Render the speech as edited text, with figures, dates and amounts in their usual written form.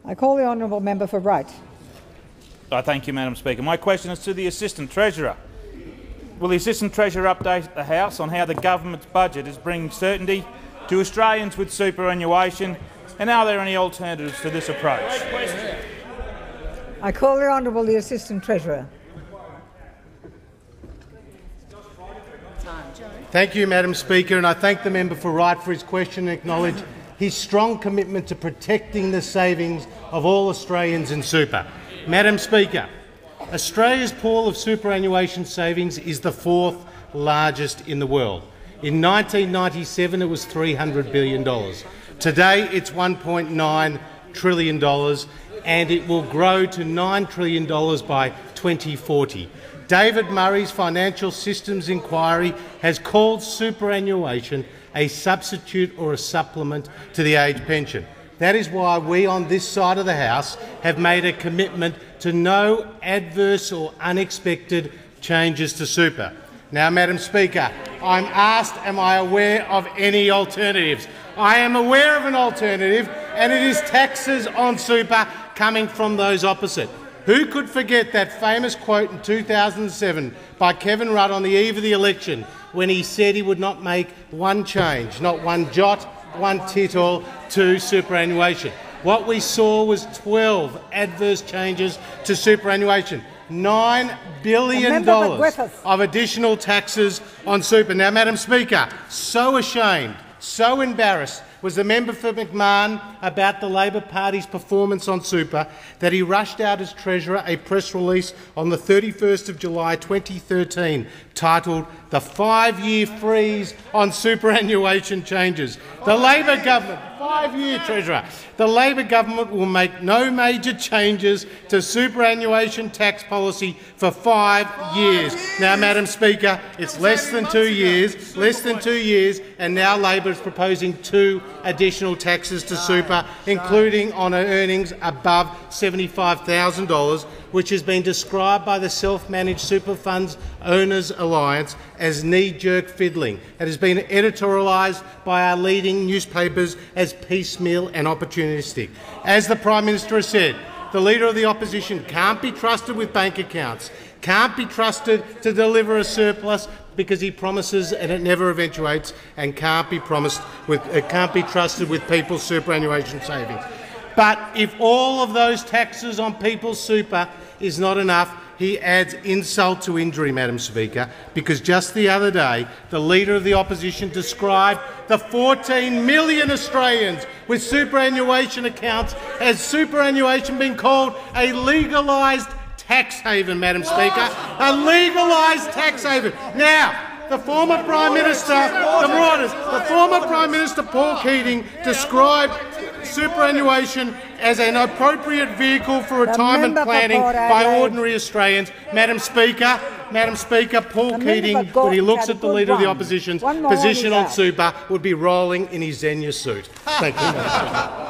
I call the honourable member for Wright. Thank you, Madam Speaker. My question is to the Assistant Treasurer. Will the Assistant Treasurer update the House on how the government's budget is bringing certainty to Australians with superannuation, and are there any alternatives to this approach? I call the Honourable the Assistant Treasurer. Thank you, Madam Speaker, and I thank the member for Wright for his question and acknowledge his strong commitment to protecting the savings of all Australians in super. Madam Speaker, Australia's pool of superannuation savings is the 4th largest in the world. In 1997 it was $300 billion. Today it's $1.9 trillion and it will grow to $9 trillion by 2040. David Murray's Financial Systems Inquiry has called superannuation a substitute or a supplement to the age pension. That is why we on this side of the House have made a commitment to no adverse or unexpected changes to super. Now, Madam Speaker, I'm asked, am I aware of any alternatives? I am aware of an alternative, and it is taxes on super coming from those opposite. Who could forget that famous quote in 2007 by Kevin Rudd on the eve of the election when he said he would not make one change, not one jot, one tittle to superannuation? What we saw was 12 adverse changes to superannuation. $9 billion of additional taxes on super. Now, Madam Speaker, so ashamed, so embarrassed was the member for McMahon about the Labor Party's performance on super that he rushed out as Treasurer a press release on the 31st of July 2013 titled "The 5-Year Freeze on Superannuation Changes." The Labor government, 5-year Treasurer, the Labor government will make no major changes to superannuation tax policy for 5 years. Now, Madam Speaker, it's less than 2 years, and now Labor is proposing 2 additional taxes to super, including on earnings above $75,000, which has been described by the Self-Managed Super Funds Owners Alliance as knee-jerk fiddling. It has been editorialised by our leading newspapers as piecemeal and opportunistic. As the Prime Minister has said, the Leader of the Opposition can't be trusted with bank accounts, can't be trusted to deliver a surplus because he promises and it never eventuates, and can't be trusted with people's superannuation savings. But if all of those taxes on people's super is not enough, he adds insult to injury, Madam Speaker, because just the other day the Leader of the Opposition described the 14 million Australians with superannuation accounts as superannuation being called a legalised tax haven, Madam Speaker, a legalised tax haven. Now, the former Prime Minister, Paul Keating, described superannuation as an appropriate vehicle for retirement planning by ordinary Australians. Madam Speaker, Paul Keating, when he looks at the Leader of the Opposition's position on super, would be rolling in his Xenia suit. Thank you, Madam Speaker.